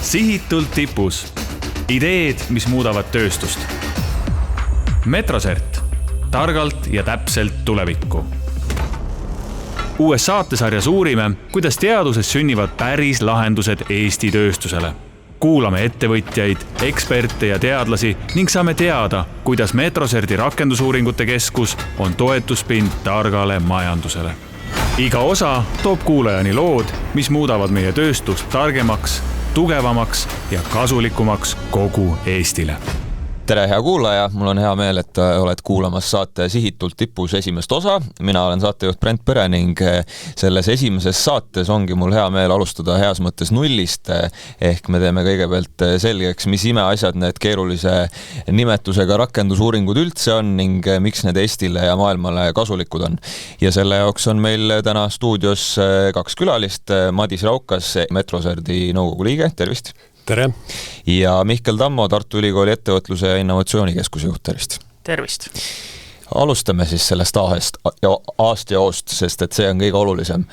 Sihitult tipus. Ideed, mis muudavad tööstust. Metrosert. Targalt ja täpselt tulevikku. Uues saatesarjas uurime, kuidas teaduses sünnivad päris lahendused Eesti tööstusele. Kuulame ettevõtjaid, eksperte ja teadlasi ning saame teada, kuidas Metroserti rakendusuuringute keskus on toetuspind targale majandusele. Iga osa toob kuulajani lood, mis muudavad meie tööstust targemaks, tugevamaks ja kasulikumaks kogu Eestile. Tere, hea kuulaja! Mul on hea meel, et oled kuulamas saate Sihitult tipus esimest osa. Mina olen saatejuht Brent Pere ning selles esimeses saates ongi mul hea meel alustada heas mõttes nullist. Ehk me teeme kõigepealt selgeks, mis imeasjad need keerulise nimetusega rakendusuuringud üldse on ning miks need Eestile ja maailmale kasulikud on. Ja selle jaoks on meil täna stuudios kaks külalist. Madis Raukas, Metroserti nõukogu liige. Tervist! Tere! Ja Mihkel Tammo, Tartu Ülikooli ettevõtluse ja innovatsioonikeskuse juht. Tervist! Tervist! Alustame siis sellest aastajaost, sest et see on kõige olulisem.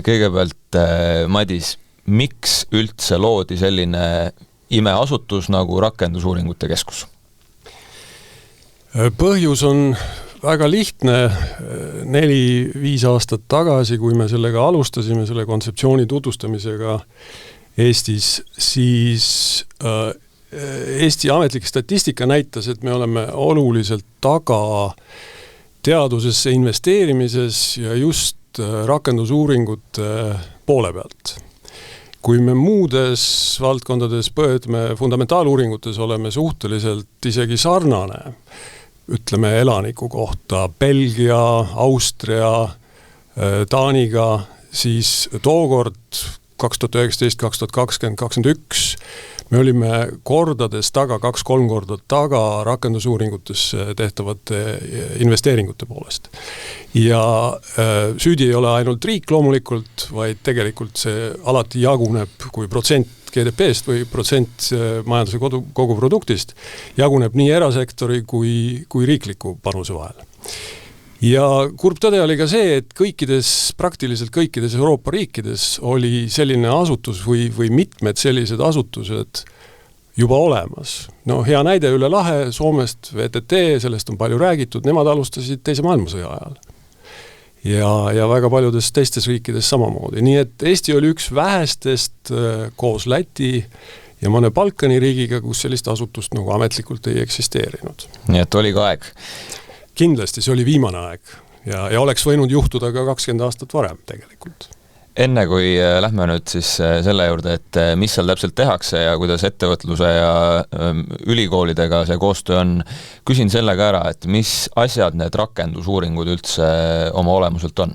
Kõigepealt, Madis, miks üldse loodi selline imeasutus nagu rakendusuuringute keskus? Põhjus on väga lihtne. 4-5 aastat tagasi, kui me sellega alustasime, selle kontseptsiooni tutvustamisega Eestis, siis Eesti ametlik statistika näitas, et me oleme oluliselt taga teadusesse investeerimises ja just rakendusuuringute poole pealt. Kui me muudes valdkondades, fundamentaaluuringutes oleme suhteliselt isegi sarnane, ütleme elaniku kohta, Belgia, Austria, Taaniga, siis tookord 2019, 2020, 2021 me olime kordades taga, 2-3 korda taga rakendusuuringutes tehtavate investeeringute poolest. Ja süüdi ei ole ainult riik loomulikult, vaid tegelikult see alati jaguneb kui protsent GDP-st või protsent majanduse kogu produktist, jaguneb nii erasektori kui riikliku panuse vahel. Ja kurb tõde oli ka see, et praktiliselt kõikides Euroopa riikides oli selline asutus või mitmed sellised asutused juba olemas. No hea näide üle lahe Soomest, VTT, sellest on palju räägitud, nemad alustasid teise maailmasõja ajal. Ja väga paljudes teistes riikides samamoodi. Nii et Eesti oli üks vähestest koos Läti ja mõne Balkani riigiga, kus sellist asutust nagu ametlikult ei eksisteerinud. Nii et oli ka aeg. Kindlasti, see oli viimane aeg ja oleks võinud juhtuda ka 20 aastat varem tegelikult. Enne kui lähme nüüd siis selle juurde, et mis seal täpselt tehakse ja kuidas ettevõtluse ja ülikoolidega see koostöö on, küsin sellega ära, et mis asjad need rakendusuuringud üldse oma olemuselt on?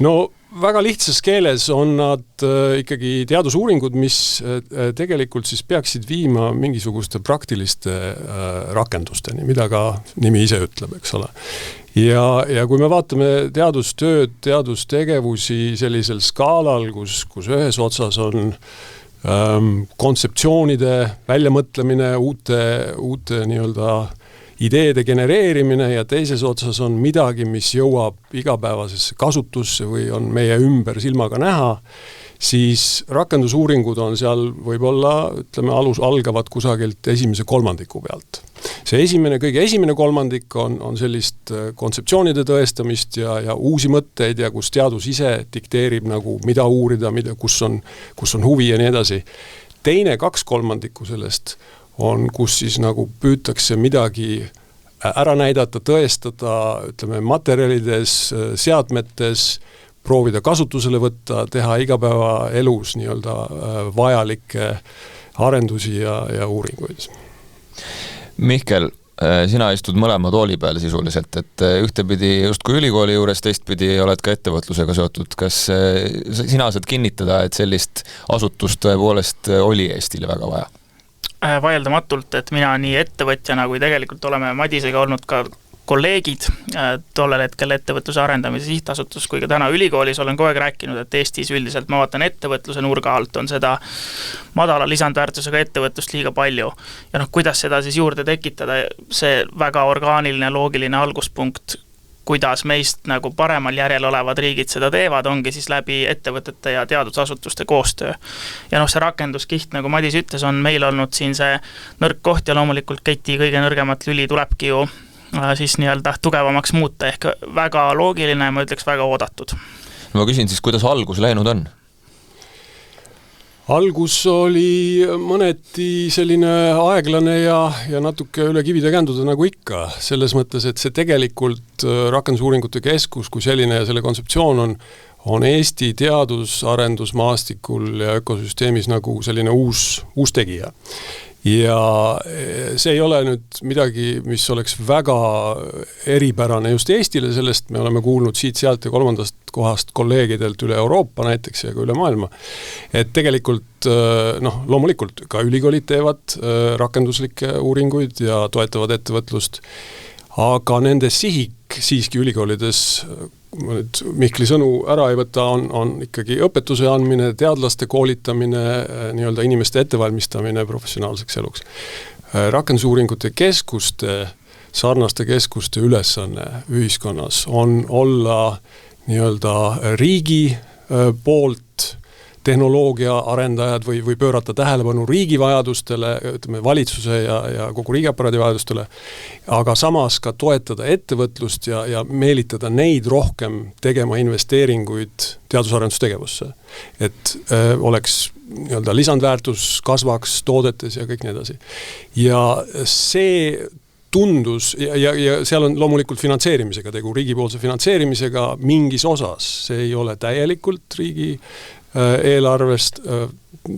No väga lihtsas keeles on nad ikkagi teadusuuringud, mis tegelikult siis peaksid viima mingisuguste praktiliste rakendusteni, mida ka nimi ise ütleb, eks ole. Ja kui me vaatame teadustööd, teadustegevusi sellisel skaalal, kus ühes otsas on kontseptsioonide väljamõtlemine, uute nii-öelda ideede genereerimine ja teises otsas on midagi, mis jõuab igapäevasesse kasutusse või on meie ümber silmaga näha, siis rakendusuuringud on seal võib-olla, ütleme, algavad kusagilt esimese kolmandiku pealt. See kõige esimene kolmandik on sellist kontseptsioonide tõestamist ja uusi mõtteid ja kus teadus ise dikteerib nagu mida uurida, kus on huvi ja nii edasi. Teine 2/3 sellest on, kus siis nagu püütakse midagi ära näidata, tõestada, ütleme, materjalides, seadmetes, proovida kasutusele võtta, teha igapäevaelus nii-öelda vajalikke arendusi ja uuringuid. Mihkel, sina istud mõlema tooli peal sisuliselt, et ühtepidi justkui ülikooli juures, teistpidi oled ka ettevõtlusega seotud. Kas sina saad kinnitada, et sellist asutust tõepoolest oli Eestile väga vaja? Vaieldamatult, et mina nii ettevõtjana kui tegelikult oleme Madisega olnud ka kolleegid tollel hetkel ettevõtluse arendamise sihtasutus, kui ka täna ülikoolis olen kogu aeg rääkinud, et Eestis üldiselt ma vaatan ettevõtluse nurga alt on seda madala lisandväärtusega ettevõtlust liiga palju. Ja kuidas seda siis juurde tekitada, see väga orgaaniline, loogiline alguspunkt kuidas meist nagu paremal järjel olevad riigid seda teevad, ongi siis läbi ettevõtete ja teadusasutuste koostöö. Ja see rakenduskiht, nagu Madis ütles, on meil olnud siin see nõrk koht ja loomulikult keti kõige nõrgemat lüli tulebki ju siis nii-öelda tugevamaks muuta, ehk väga loogiline, ma ütleks väga oodatud. Ma küsin siis, kuidas algus läinud on? Algus oli mõneti selline aeglane ja natuke üle kivide känduda nagu ikka, selles mõttes, et see tegelikult rakendusuuringute keskus kui selline ja selle kontseptsioon on Eesti teadusarendusmaastikul ja ökosüsteemis nagu selline uus tegija. Ja see ei ole nüüd midagi, mis oleks väga eripärane just Eestile, sellest me oleme kuulnud siit-sealt ja 3. kohast kolleegidelt üle Euroopa näiteks ja ka üle maailma. Et tegelikult, loomulikult ka ülikoolid teevad rakenduslikke uuringuid ja toetavad ettevõtlust, aga nende sihik siiski ülikoolides, nüüd Mihkli sõnu ära ei võta, on ikkagi õpetuse andmine, teadlaste koolitamine, nii-öelda inimeste ettevalmistamine professionaalseks eluks. Rakendusuuringute keskuste, sarnaste keskuste ülesanne ühiskonnas on olla nii-öelda riigi poolt tehnoloogia arendajad või pöörata tähelepanu riigi vajadustele, ütleme valitsuse ja kogu riigiaparaadi vajadustele, aga samas ka toetada ettevõtlust ja meelitada neid rohkem tegema investeeringuid teadus-arendustegevusse. Et oleks nii-öelda lisandväärtus kasvaks toodetes ja kõik nii edasi. Ja see tundus, ja seal on loomulikult finantseerimisega tegu, riigipoolse finantseerimisega mingis osas, see ei ole täielikult riigi eelarvest,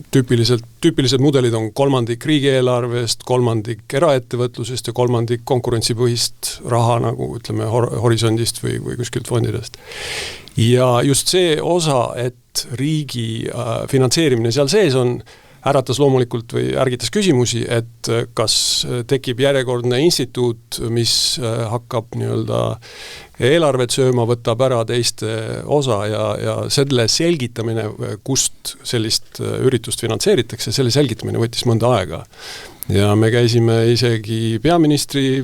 tüüpilised mudelid on 3% riigieelarvest, 3% eraettevõtlusest ja 3% konkurentsipõhist raha, nagu ütleme horisondist või kuskilt fondidest. Ja just see osa, et riigi finantseerimine seal sees on, äratas loomulikult või ärgitas küsimusi, et kas tekib järjekordne instituut, mis hakkab nii-öelda eelarvet sööma, võtab ära teiste osa ja selle selgitamine, kust sellist üritust finantseeritakse, selle selgitamine võttis mõnda aega. Ja me käisime isegi peaministri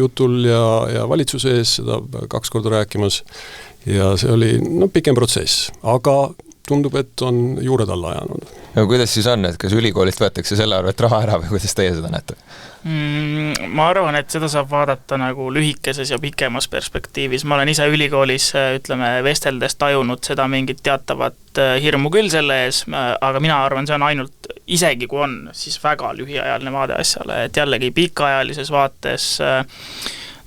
jutul ja valitsuse ees seda 2 korda rääkimas ja see oli pikem protsess, aga tundub, et on juured alla ajanud. Ja kuidas siis on, et kas ülikoolist võetakse selle arvet raha ära või kuidas teie seda näete? Ma arvan, et seda saab vaadata nagu lühikeses ja pikemas perspektiivis. Ma olen ise ülikoolis, ütleme, vesteldes tajunud seda mingit teatavat hirmu küll selle ees, aga mina arvan, see on ainult, isegi kui on, siis väga lühiajaline vaade asjale, et jällegi pikaajalises vaates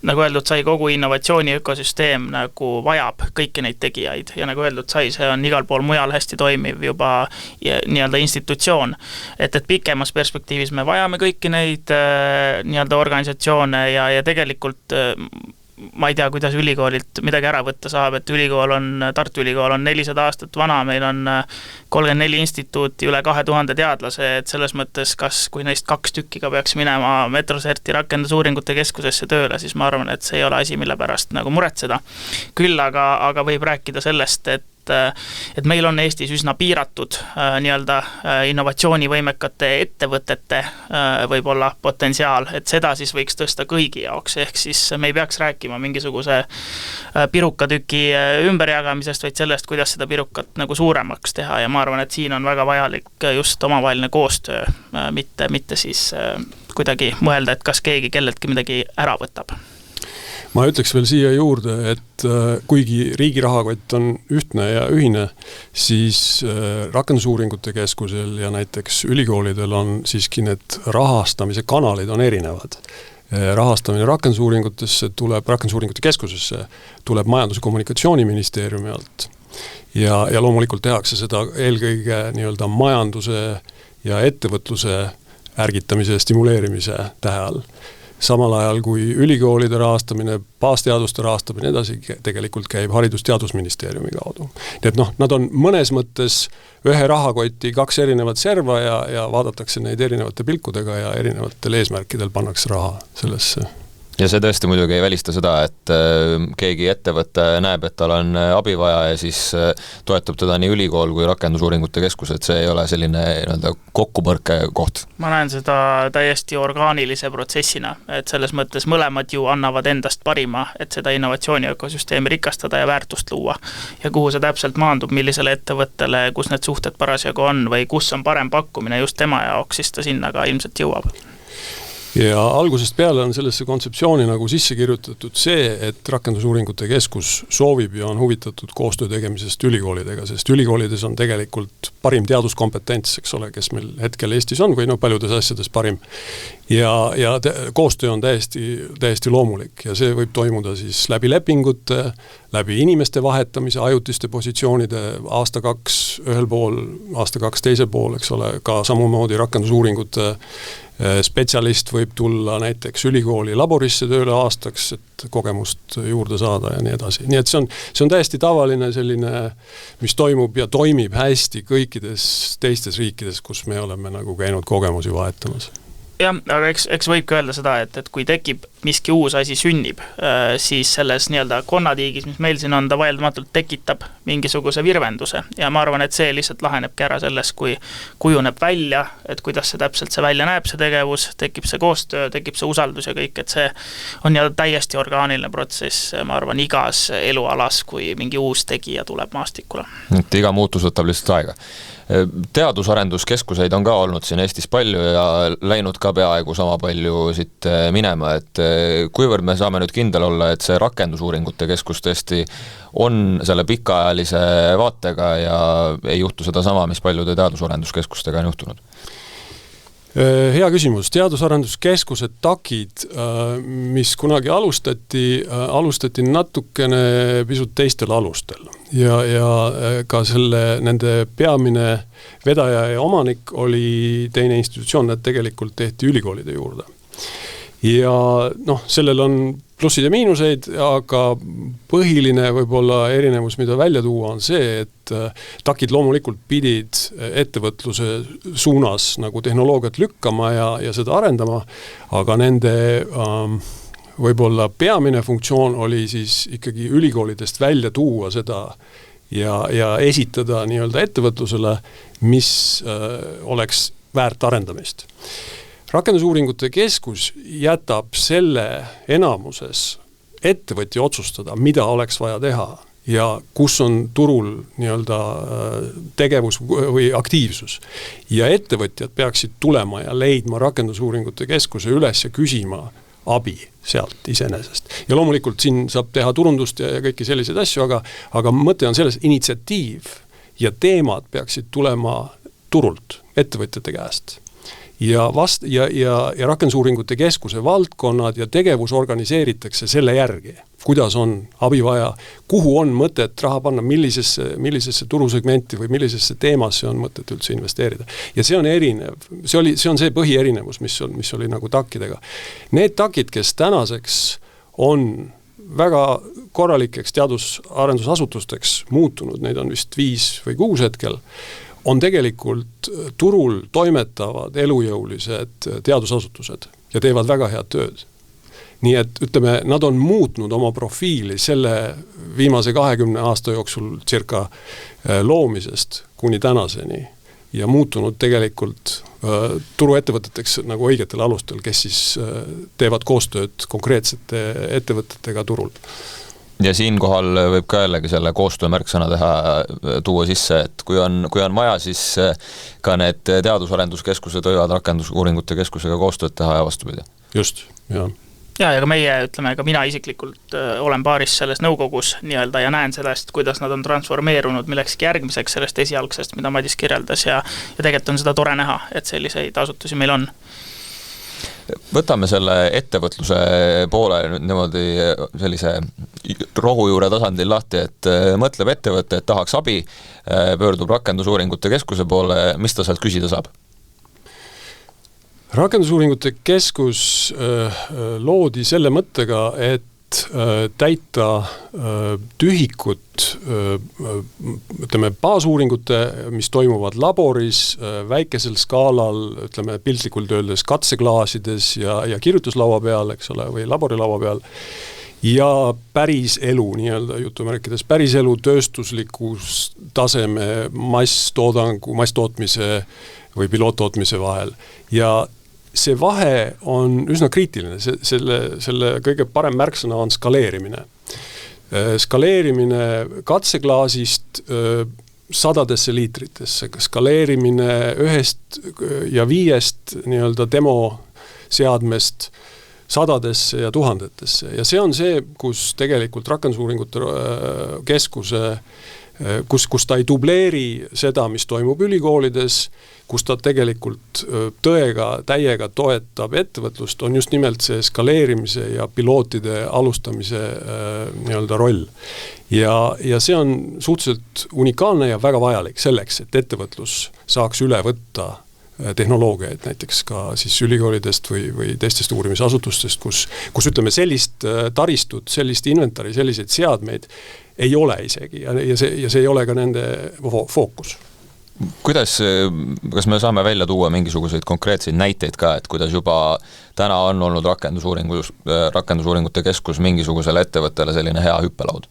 nagu öeldud sai, kogu innovatsiooni ökosüsteem nagu vajab kõiki neid tegijaid ja nagu öeldud sai, see on igal pool mujal hästi toimiv juba nii-öelda institutsioon. Et pikemas perspektiivis me vajame kõiki neid nii-öelda organisatsioone ja tegelikult ma ei tea, kuidas ülikoolilt midagi ära võtta saab, et Tartu Ülikool on 400 aastat vana, meil on 34 instituuti, üle 2000 teadlase, et selles mõttes, kui neist 2 tükkiga peaks minema Metroserti rakendusuuringute keskusesse tööle, siis ma arvan, et see ei ole asi, mille pärast nagu muretseda. Küll aga võib rääkida sellest, et meil on Eestis üsna piiratud nii-öelda innovatsioonivõimekate ettevõtete võib-olla potentsiaal, et seda siis võiks tõsta kõigi jaoks, ehk siis me ei peaks rääkima mingisuguse pirukatüki ümberjagamisest, vaid sellest, kuidas seda pirukat nagu suuremaks teha ja ma arvan, et siin on väga vajalik just omavaheline koostöö, mitte siis kuidagi mõelda, et kas keegi kelleltki midagi ära võtab. Ma ütleks veel siia juurde, et kuigi riigi rahakott on ühtne ja ühine, siis rakendusuuringute keskusel ja näiteks ülikoolidel on siiski need rahastamise kanalid on erinevad. Rahastamine rakendusuuringute keskusesse tuleb Majandus- ja Kommunikatsiooniministeeriumi alt. Ja loomulikult tehakse seda eelkõige nii-öelda majanduse ja ettevõtluse ärgitamise ja stimuleerimise tähe all. Samal ajal kui ülikoolide rahastamine, baasteaduste rahastamine edasi tegelikult käib Haridus-Teadusministeeriumi kaudu. Nii et nad on mõnes mõttes ühe rahakoti 2 erinevat serva ja vaadatakse neid erinevate pilkudega ja erinevatel eesmärkidel pannakse raha sellesse. Ja see tõesti muidugi ei välista seda, et keegi ettevõte näeb, et tal on abi vaja ja siis toetab teda nii ülikool kui rakendusuuringute keskus, et see ei ole selline kokkupõrke koht. Ma näen seda täiesti orgaanilise protsessina, et selles mõttes mõlemad ju annavad endast parima, et seda innovatsiooni ökosüsteemi rikastada ja väärtust luua. Ja kuhu see täpselt maandub, millisele ettevõttele, kus need suhted parasjagu on või kus on parem pakkumine just tema jaoks, siis ta sinna ka ilmselt jõuab. Ja algusest peale on sellesse kontseptsiooni nagu sisse kirjutatud see, et rakendusuuringute keskus soovib ja on huvitatud koostöö tegemisest ülikoolidega, sest ülikoolides on tegelikult parim teaduskompetents, eks ole, kes meil hetkel Eestis on või paljudes asjades parim. Ja koostöö on täiesti loomulik ja see võib toimuda siis läbi lepingute, läbi inimeste vahetamise, ajutiste positsioonide aasta-2 ühel pool, aasta-2 teisel pool, eks ole, ka samamoodi rakendusuuringute spetsialist võib tulla näiteks ülikooli laborisse tööle aastaks, et kogemust juurde saada ja nii edasi. Nii et see on täiesti tavaline selline, mis toimub ja toimib hästi kõikides teistes riikides, kus me oleme nagu käinud kogemusi vahetamas. Jah, aga eks võibki öelda seda, et kui tekib miski uus asi sünnib, siis selles nii-öelda konnatiigis, mis meil siin on, ta vaieldamatult tekitab mingisuguse virvenduse ja ma arvan, et see lihtsalt lahenebki ära selles, kui kujuneb välja, et kuidas see täpselt see välja näeb, see tegevus, tekib see koostöö, tekib see usaldus ja kõik, et see on täiesti orgaaniline protsess, ma arvan, igas elualas, kui mingi uus tegija tuleb maastikule. Et iga muutus võtab lihtsalt aega. Teadusarenduskeskuseid on ka olnud siin Eestis palju ja läinud ka peaaegu sama palju siit minema, et kuivõrd me saame nüüd kindel olla, et see rakendusuuringute keskus tõesti on selle pikaajalise vaatega ja ei juhtu seda sama, mis paljude teadusarenduskeskustega on juhtunud? Hea küsimus. Teadusarenduskeskuse takid, mis kunagi alustati natukene pisut teistel alustel ja ka nende peamine vedaja ja omanik oli teine institutsioon, need tegelikult tehti ülikoolide juurde. Ja sellel on plussid ja miinuseid, aga põhiline võib-olla erinevus, mida välja tuua, on see, et takid loomulikult pidid ettevõtluse suunas nagu tehnoloogiat lükkama ja seda arendama, aga nende võib-olla peamine funktsioon oli siis ikkagi ülikoolidest välja tuua seda ja esitada nii-öelda ettevõtlusele, mis oleks väärt arendamist. Rakendusuuringute keskus jätab selle enamuses ettevõtja otsustada, mida oleks vaja teha ja kus on turul nii-öelda tegevus või aktiivsus. Ja ettevõtjad peaksid tulema ja leidma rakendusuuringute keskuse üles ja küsima abi sealt iseenesest. Ja loomulikult siin saab teha turundust ja kõiki selliseid asju, aga mõte on selles, initsiatiiv ja teemad peaksid tulema turult, ettevõtjate käest. Ja rakendusuuringute keskuse valdkonnad ja tegevus organiseeritakse selle järgi, kuidas on abi vaja, kuhu on mõtet raha panna, millisesse turusegmenti või millisesse teemasse on mõtet üldse investeerida. Ja see on erinev, see on see põhierinevus, mis oli nagu takkidega. Need takid, kes tänaseks on väga korralikeks teadusarendusasutusteks muutunud, neid on vist 5 või 6 hetkel, on tegelikult turul toimetavad elujõulised teadusasutused ja teevad väga head tööd. Nii et ütleme, nad on muutnud oma profiili selle viimase 20 aasta jooksul circa loomisest kuni tänaseni ja muutunud tegelikult turuettevõteteks nagu õigetel alustel, kes siis teevad koostööd konkreetsete ettevõtetega turul. Ja siinkohal võib ka jällegi selle koostöö märksõna tuua sisse, et kui on vaja, siis ka need teadusarenduskeskused võivad rakendusuuringute keskusega koostööd teha ja vastupidi. Just, jah. Ja ka meie, ka mina isiklikult olen paaris selles nõukogus nii-öelda ja näen sellest, kuidas nad on transformeerunud millekski järgmiseks sellest esialgsest, mida Madis kirjeldas ja tegelikult on seda tore näha, et selliseid asutusi meil on. Võtame selle ettevõtluse poole nüüd niimoodi sellise rohujuure tasandil lahti, et mõtleb ettevõte, et tahaks abi, pöördub rakendusuuringute keskuse poole, mis ta sealt küsida saab? Rakendusuuringute keskus loodi selle mõttega, et täita tühikut, ütleme, baasuuringute, mis toimuvad laboris, väikesel skaalal, ütleme, piltlikult öeldes katseklaasides ja kirjutuslaua peal, eks ole, või laborilaua peal, ja päris elu, nii-öelda jutumärkides, päris elu tööstuslikus taseme masstootmise või piloottootmise vahel. Ja see vahe on üsna kriitiline, selle kõige parem märksõna on skaleerimine. Skaleerimine katseklaasist sadadesse liitritesse, skaleerimine 1 ja 5 nii-öelda demoseadmest sadadesse ja tuhandetesse. Ja see on see, kus tegelikult rakendusuuringute keskuse, kus ta ei dubleeri seda, mis toimub ülikoolides, kus ta tegelikult täiega toetab ettevõtlust, on just nimelt see skaleerimise ja pilootide alustamise nii-öelda roll. Ja see on suhteliselt unikaalne ja väga vajalik selleks, et ettevõtlus saaks üle võtta tehnoloogiaid, näiteks ka siis ülikoolidest või teistest uurimisasutustest, kus ütleme sellist taristut, sellist inventari, selliseid seadmeid ei ole isegi ja see ei ole ka nende fookus. Kas me saame välja tuua mingisuguseid konkreetseid näiteid ka, et kuidas juba täna on olnud rakendusuuringute keskus mingisugusele ettevõttele selline hea hüppelaud?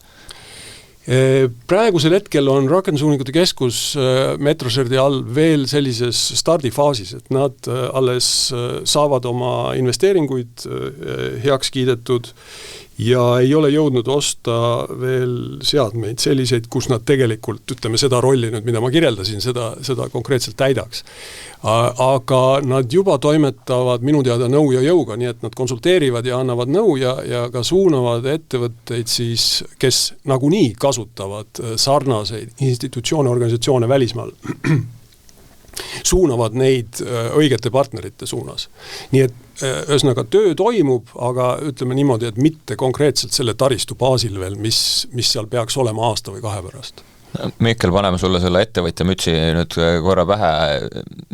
Praegusel hetkel on rakendusuuringute keskus Metroserti all veel sellises stardifaasis, et nad alles saavad oma investeeringuid heaks kiidetud ja ei ole jõudnud osta veel seadmeid selliseid, kus nad tegelikult, ütleme, seda rolli nüüd, mida ma kirjeldasin, seda konkreetselt täidaks. Aga nad juba toimetavad minu teada nõu ja jõuga, nii et nad konsulteerivad ja annavad nõu ja ka suunavad ettevõtteid siis, kes nagunii kasutavad sarnaseid institutsioone, organisatsioone välismaal. Suunavad neid õigete partnerite suunas. Nii et ühesõnaga töö toimub, aga ütleme niimoodi, et mitte konkreetselt selle taristu baasil veel, mis seal peaks olema aasta või 2 pärast. Mihkel, paneme sulle selle ettevõtja mütsi nüüd korra pähe.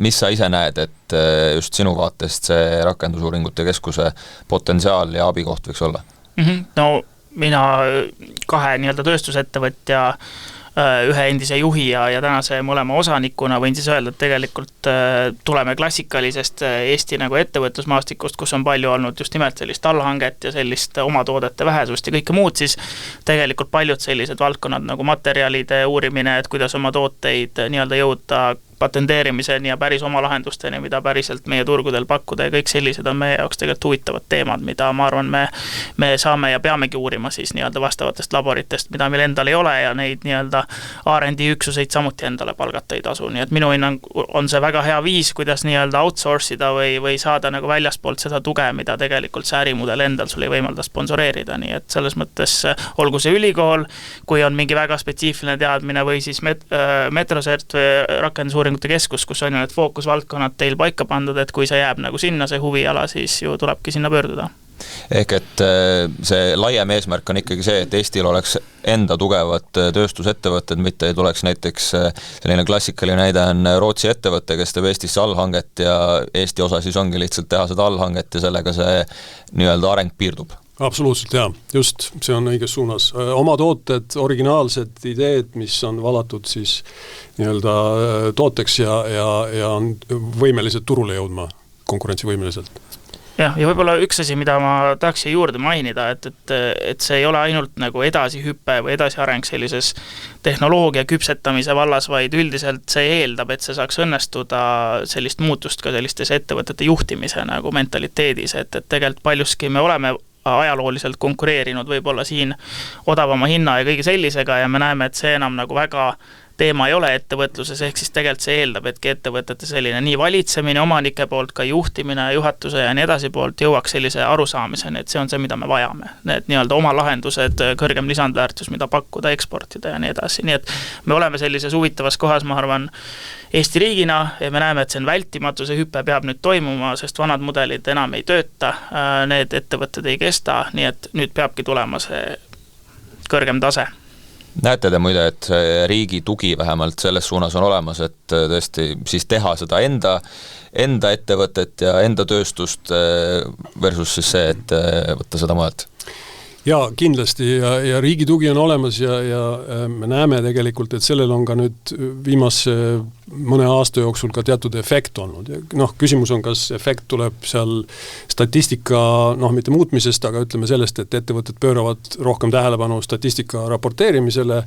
Mis sa ise näed, et just sinu vaatest see rakendusuuringute keskuse potentsiaal ja abikoht võiks olla? No mina 2 nii-öelda tööstusettevõtja, ühe endise juhi ja tänase mõlema osanikuna võin siis öelda, et tegelikult tuleme klassikalisest Eesti nagu ettevõtlusmaastikust, kus on palju olnud just nimelt sellist allhanget ja sellist oma toodete vähesust ja kõike muud, siis tegelikult paljud sellised valdkonnad nagu materjalide uurimine, et kuidas oma tooteid nii-öelda jõuda patenteerimiseni ja päris oma lahendusteni, mida päriselt meie turgudel pakkuda ja kõik sellised on meie jaoks tegelikult huvitavad teemad, mida ma arvan, me saame ja peamegi uurima siis nii-öelda vastavatest laboritest, mida meil endal ei ole ja neid nii-öelda R&D üksuseid samuti endale palgata ei tasu. Nii et minu hinnang on see väga hea viis, kuidas nii-öelda outsource'ida või saada nagu väljaspoolt seda tuge, mida tegelikult see ärimudel endal sul ei võimalda sponsoreerida. Nii et selles mõttes olgu see ülikool, kui on mingi väga spetsiifiline teadmine või siis Metrosert või rakendusuuringute keskus, kus on ju need fookusvaldkonnad teil paika pandud, et kui see jääb nagu sinna see huviala, siis ju tulebki sinna pöörduda. Ehk et see laiem eesmärk on ikkagi see, et Eestil oleks enda tugevad tööstusettevõtted, mitte ei tuleks näiteks selline klassikaline näide on Rootsi ettevõte, kes teeb Eestisse allhanget ja Eesti osa siis ongi lihtsalt teha seda allhanget ja sellega see nii-öelda areng piirdub. Absoluutselt, jah. Just, see on õiges suunas. Oma tooted, originaalsed ideed, mis on valatud siis nii-öelda tooteks ja on võimelised turule jõudma konkurentsivõimeliselt. Ja võib-olla üks asi, mida ma tahaks juurde mainida, et see ei ole ainult nagu edasihüppe või edasiareng sellises tehnoloogia küpsetamise vallas, vaid üldiselt see eeldab, et see saaks õnnestuda sellist muutust ka sellistes ettevõtete juhtimise nagu mentaliteedis, et tegelikult paljuski me oleme ajalooliselt konkureerinud võib-olla siin odavama hinna ja kõige sellisega ja me näeme, et see enam nagu väga teema ei ole ettevõtluses, ehk siis tegelikult see eeldab, etki ettevõtete selline nii valitsemine, omanike poolt, ka juhtimine, juhatuse ja nii edasi poolt jõuaks sellise arusaamiseni, et see on see, mida me vajame. Need nii-öelda oma lahendused, kõrgem lisandväärtus, mida pakkuda, eksportida ja nii edasi. Nii et me oleme sellises huvitavas kohas, ma arvan, Eesti riigina ja me näeme, et see on vältimatu, see hüpe peab nüüd toimuma, sest vanad mudelid enam ei tööta, need ettevõtted ei kesta, nii et nüüd peabki tulema see kõrgem tase. Näete te muide, et riigi tugi vähemalt selles suunas on olemas, et tõesti siis teha seda enda ettevõtet ja enda tööstust versus siis see, et võtta seda mujalt? Jaa, kindlasti ja riigi tugi on olemas ja me näeme tegelikult, et sellel on ka nüüd viimase mõne aasta jooksul ka teatud efekt olnud. Küsimus on, kas efekt tuleb seal statistika, mitte muutmisest, aga ütleme sellest, et ettevõtted pööravad rohkem tähelepanu statistika raporteerimisele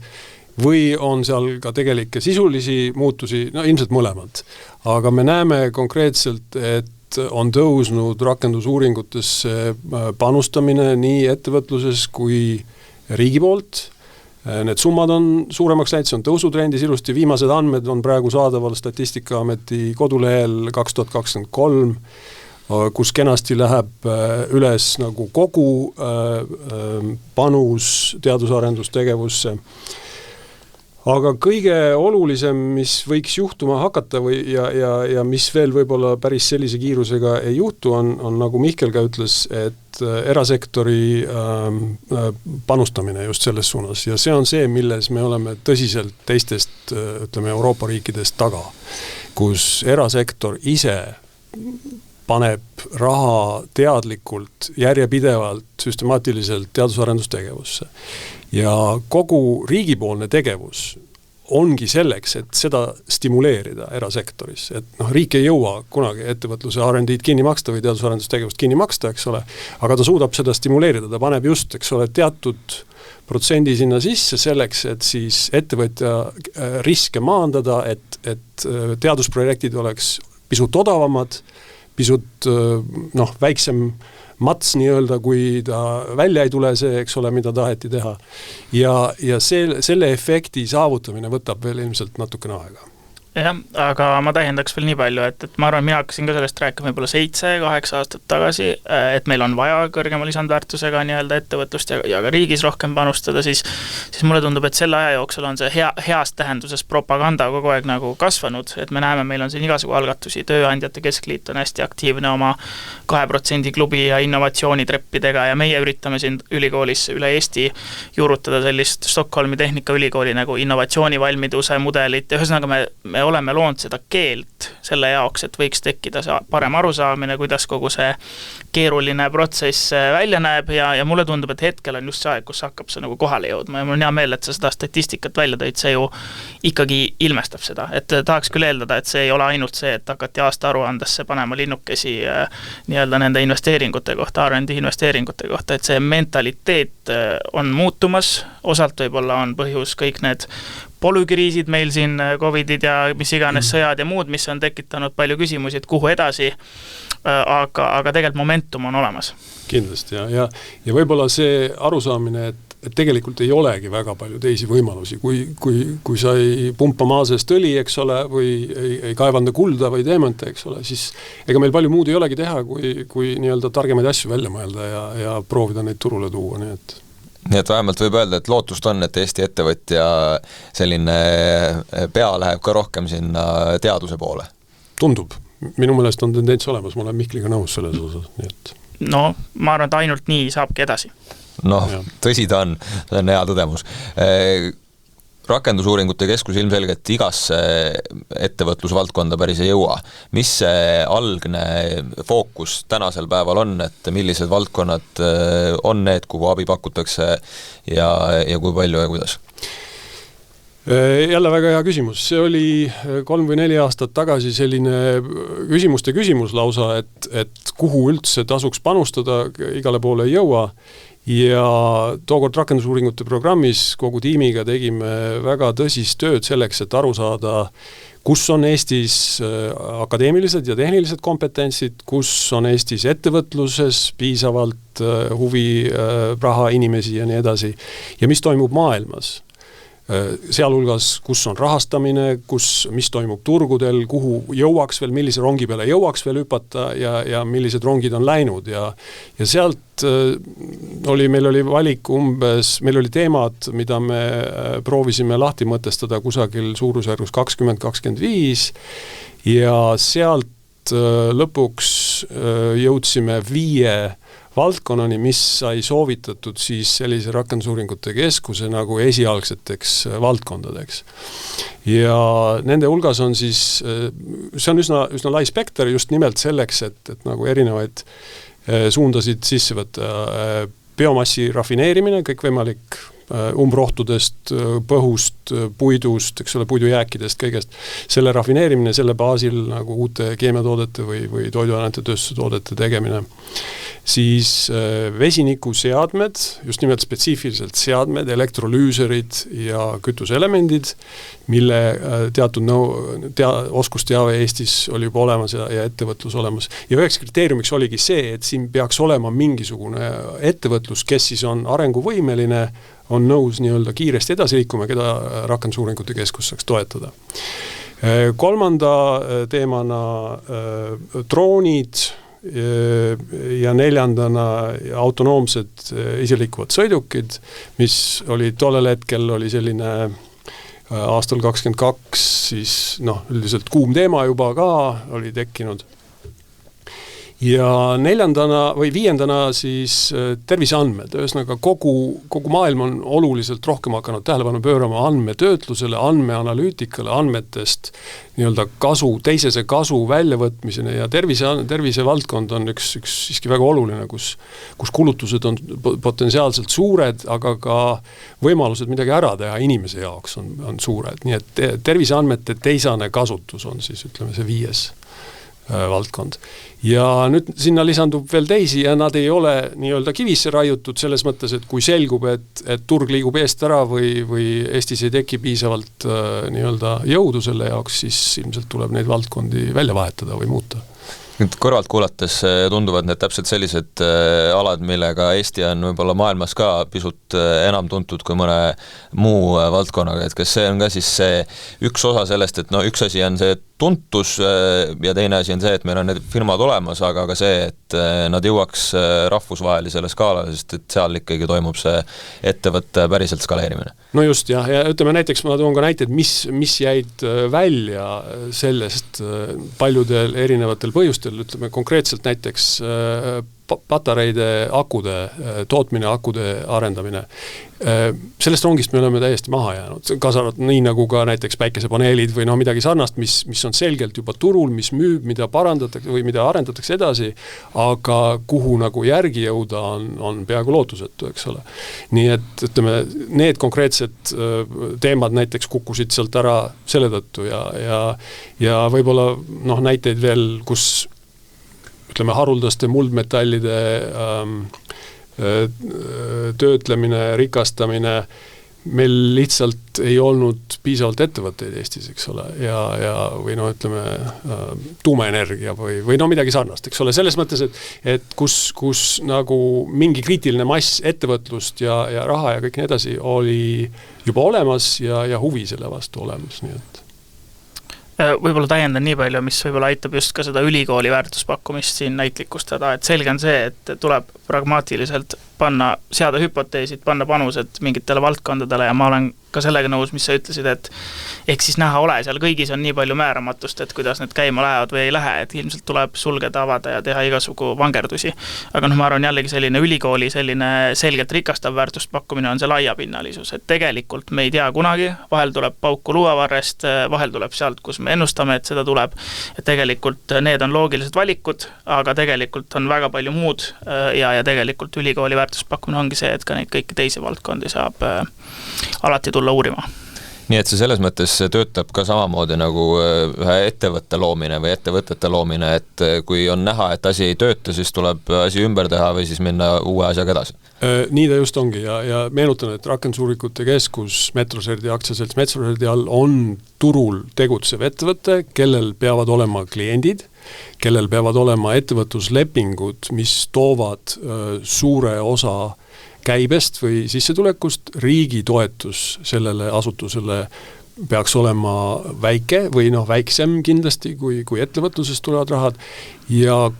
või on seal ka tegelikke sisulisi muutusi, ilmselt mõlemad. Aga me näeme konkreetselt, et on tõusnud rakendusuuringutesse panustamine nii ettevõtluses kui riigi poolt. Need summad on suuremaks läinud, see on tõusutrendis ilusti, viimased andmed on praegu saadaval Statistikaameti kodulehel 2023, kus kenasti läheb üles nagu kogu panus teadus-arendustegevusse. Aga kõige olulisem, mis võiks juhtuma hakata ja mis veel võib-olla päris sellise kiirusega ei juhtu, on nagu Mihkel ka ütles, et erasektori panustamine just selles suunas. Ja see on see, milles me oleme tõsiselt teistest, ütleme, Euroopa riikidest taga, kus erasektor ise paneb raha teadlikult, järjepidevalt, süstemaatiliselt teadus-arendustegevusse. Ja kogu riigipoolne tegevus ongi selleks, et seda stimuleerida erasektoris. Et riik ei jõua kunagi ettevõtluse R&D-d kinni maksta või teadus-arendustegevust kinni maksta, eks ole, aga ta suudab seda stimuleerida, ta paneb just, eks ole, teatud protsendi sinna sisse selleks, et siis ettevõtja riske maandada, et teadusprojektid oleks pisut odavamad, pisut väiksem mats nii-öelda, kui ta välja ei tule see, eks ole, mida taheti teha. Ja selle efekti saavutamine võtab veel ilmselt natukene aega. Jah, aga ma täiendaks veel nii palju, et ma arvan, mina hakkasin ka sellest rääkima võib-olla 7-8 aastat tagasi, et meil on vaja kõrgema lisandväärtusega nii-öelda ettevõtlust ja ka riigis rohkem panustada, siis mulle tundub, et selle aja jooksul on see heast tähenduses propaganda kogu aeg nagu kasvanud, et me näeme, meil on siin igasugu algatusi, Tööandjate Keskliit on hästi aktiivne oma 2% klubi ja innovatsioonitreppidega ja meie üritame siin ülikoolis üle Eesti juurutada sellist Stockholmi Tehnikaülikooli nagu innovatsioonivalmiduse mudelit ja ühesõnaga me oleme loonud seda keelt selle jaoks, et võiks tekkida parem arusaamine, kuidas kogu see keeruline protsess välja näeb ja mulle tundub, et hetkel on just see aeg, kus hakkab see nagu kohale jõudma ja mul on hea meel, et sa seda statistikat välja tõid, see ju ikkagi ilmestab seda, et tahaks küll eeldada, et see ei ole ainult see, et hakati aasta aruandesse panema linnukesi nii-öelda nende investeeringute kohta, R&D investeeringute kohta, et see mentaliteet on muutumas, osalt võib-olla on põhjus kõik need polükriisid meil siin, Covidid ja mis iganes sõjad ja muud, mis on tekitanud palju küsimusi, et kuhu edasi, aga tegelikult momentum on olemas. Kindlasti ja võib-olla see arusaamine, et tegelikult ei olegi väga palju teisi võimalusi, kui sa ei pumpa maa seest õli, eks ole, või ei kaevanda kulda või teemante, eks ole, siis ega meil palju muud ei olegi teha, kui nii-öelda targemaid asju välja mõelda ja proovida neid turule tuua, nii et vähemalt võib öelda, et lootust on, et Eesti ettevõtja selline pea läheb ka rohkem sinna teaduse poole. Tundub. Minu meelest on tendents olemas, ma olen Mihkliga nõus selles osas. Nii et. No, ma arvan, et ainult nii saabki edasi. Tõsi ta on, see on hea tõdemus. Rakendusuuringute keskus ilmselgelt igasse ettevõtlusvaldkonda päris ei jõua. Mis see algne fookus tänasel päeval on, et millised valdkonnad on need, kuhu abi pakutakse ja kui palju ja kuidas? Jälle väga hea küsimus. See oli 3 või 4 aastat tagasi selline küsimuste küsimus lausa, et kuhu üldse tasuks panustada, igale poole ei jõua. Ja tookord rakendusuuringute programmis kogu tiimiga tegime väga tõsist tööd selleks, et aru saada, kus on Eestis akadeemilised ja tehnilised kompetentsid, kus on Eestis ettevõtluses piisavalt huvi, raha, inimesi ja nii edasi ja mis toimub maailmas. Sealhulgas, kus on rahastamine, mis toimub turgudel, kuhu jõuaks veel, millise rongi peale jõuaks veel hüpata ja millised rongid on läinud ja sealt meil oli valik meil oli teemad, mida me proovisime lahti mõtestada kusagil suurusjärgus 20-25 ja sealt lõpuks jõudsime 5 valdkonnani, mis sai soovitatud siis sellise rakendusuuringute keskuse nagu esialgseteks valdkondadeks. Ja nende hulgas on siis, see on üsna lai spekter just nimelt selleks, et nagu erinevaid suundasid sisse võtta. biomassi rafineerimine, kõikvõimalik umbrohtudest, põhust, puidust, eks ole, puidujääkidest, kõigest. Selle rafineerimine, selle baasil nagu uute keemiatoodete või toiduainete tööstustoodete tegemine. Siis vesinikuseadmed, just nimelt spetsiifiliselt seadmed, elektrolüüserid ja kütuseelemendid, mille teatud oskusteave Eestis oli juba olemas ja ettevõtlus olemas. Ja üheks kriteeriumiks oligi see, et siin peaks olema mingisugune ettevõtlus, kes siis on arenguvõimeline, on nõus nii-öelda kiiresti edasi liikuma, keda Rakendusuuringute Keskus saaks toetada. Kolmanda teemana droonid ja neljandana autonoomsed iseliikuvad sõidukid, mis oli tollel hetkel oli selline aastal 2022 siis üldiselt kuum teema juba ka oli tekkinud. Ja neljandana või viiendana siis terviseandmed. Ühesõnaga kogu maailm on oluliselt rohkem hakanud tähelepanu pöörama andmetöötlusele, andmeanalüütikale, andmetest nii-öelda teisese kasu väljavõtmisene ja tervise valdkond on üks siiski väga oluline, kus kulutused on potentsiaalselt suured, aga ka võimalused midagi ära teha inimese jaoks on suured. Nii et terviseandmete teisane kasutus on siis, ütleme, see 5. Valdkond. Ja nüüd sinna lisandub veel teisi ja nad ei ole nii-öelda kivisse raiutud selles mõttes, et kui selgub, et turg liigub eest ära või Eestis ei teki piisavalt nii-öelda jõudu selle jaoks, siis ilmselt tuleb neid valdkondi välja vahetada või muuta. Nüüd kõrvalt kuulates tunduvad need täpselt sellised alad, millega Eesti on võib-olla maailmas ka pisut enam tuntud kui mõne muu valdkonnaga, et kas see on ka siis see üks osa sellest, et üks asi on see tuntus ja teine asi on see, et meil on need firmad olemas, aga ka see, et nad jõuaks rahvusvahelisele skaalale, sest et seal ikkagi toimub see ettevõtte päriselt skaleerimine. No just, jah, ja ütleme näiteks, ma toon ka näiteid, mis jäid välja sellest paljudel erinevatel põhjustel, ütleme konkreetselt näiteks patareide akude, tootmine, akude arendamine. Sellest rongist me oleme täiesti maha jäänud, kaasarvat nii nagu ka näiteks päikesepaneelid või midagi sarnast, mis on selgelt juba turul, mis müüb, mida parandatakse või mida arendatakse edasi, aga kuhu nagu järgi jõuda on peaaegu lootusetu, eks ole. Nii et ütleme, need konkreetsed teemad näiteks kukkusid sealt ära selle tõttu ja võib-olla näiteid veel, kus ütleme, haruldaste muldmetallide töötlemine, rikastamine, meil lihtsalt ei olnud piisavalt ettevõtteid Eestis, eks ole, või ütleme, tuumaenergia või midagi sarnast, eks ole, selles mõttes, et kus nagu mingi kriitiline mass ettevõtlust ja raha ja kõik nii edasi oli juba olemas ja huvi selle vastu olemas, nii et võib-olla täiendan nii palju, mis võib-olla aitab just ka seda ülikooli väärtuspakkumist siin näitlikustada, et selge on see, et tuleb pragmaatiliselt seada hüpoteesid, panna panused mingitele valdkondadele ja ma olen ka sellega nõus, mis sa ütlesid, et ehk siis näha ole, seal kõigis on nii palju määramatust, et kuidas need käima lähevad või ei lähe, et ilmselt tuleb sulgeda, avada ja teha igasugu vangerdusi. Aga ma arvan jällegi selline ülikooli selline selgelt rikastav väärtuspakkumine on see laiapinnalisus, et tegelikult me ei tea kunagi, vahel tuleb pauku luuavarrest, vahel tuleb sealt, kus me ennustame, et seda tuleb, et tegelikult need on loogilised valikud, aga tegelikult on väga palju muud ja tegelikult ülikooli väärtuspakkumine ongi see, et ka neid kõiki teisi valdkondi saab alati tulla uurima. Nii et see selles mõttes töötab ka samamoodi nagu ühe ettevõtte loomine või ettevõtete loomine, et kui on näha, et asi ei tööta, siis tuleb asi ümber teha või siis minna uue asjaga edasi. Nii ta just ongi ja meenutan, et Rakendusuuringute Keskus Metroserdi aktsiaselts Metroserdi all on turul tegutsev ettevõte, kellel peavad olema kliendid, kellel peavad olema ettevõtluslepingud, mis toovad suure osa käibest või sissetulekust, riigi toetus sellele asutusele peaks olema väike või väiksem kindlasti, kui ettevõtlusest tulevad rahad. Ja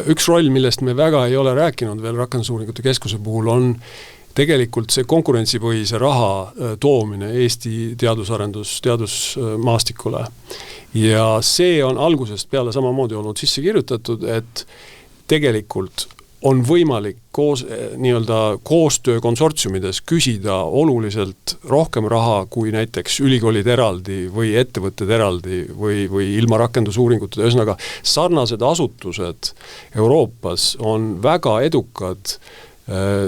üks roll, millest me väga ei ole rääkinud veel Rakendusuuringute Keskuse puhul, on tegelikult see konkurentsipõhise raha toomine Eesti teadusmaastikule. Ja see on algusest peale samamoodi olnud sisse kirjutatud, et tegelikult on võimalik koostöö konsortsiumides küsida oluliselt rohkem raha kui näiteks ülikoolid eraldi või ettevõtted eraldi või ilma rakendusuuringute. Ühesõnaga, sarnased asutused Euroopas on väga edukad